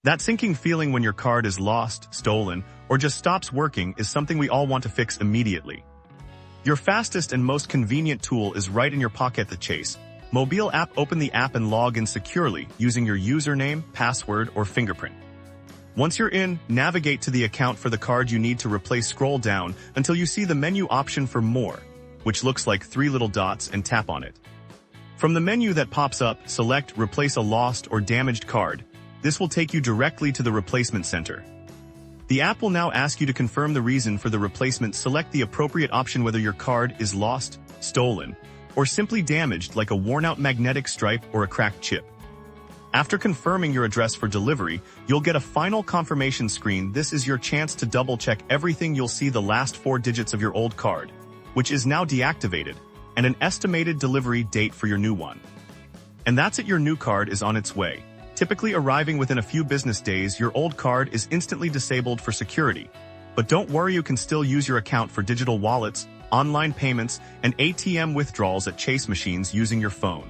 That sinking feeling when your card is lost, stolen, or just stops working is something we all want to fix immediately. Your fastest and most convenient tool is right in your pocket. The Chase mobile app. Open the app and log in securely using your username, password, or fingerprint. Once you're in, navigate to the account for the card you need to replace. Scroll down until you see the menu option for More, which looks like 3 little dots, and tap on it. From the menu that pops up, select Replace a lost or damaged card. This will take you directly to the replacement center. The app will now ask you to confirm the reason for the replacement. Select the appropriate option, whether your card is lost, stolen, or simply damaged, like a worn-out magnetic stripe or a cracked chip. After confirming your address for delivery, you'll get a final confirmation screen. This is your chance to double-check everything. You'll see the last 4 digits of your old card, which is now deactivated, and an estimated delivery date for your new one. And that's it. Your new card is on its way, typically arriving within a few business days. Your old card is instantly disabled for security. But don't worry, you can still use your account for digital wallets, online payments, and ATM withdrawals at Chase machines using your phone.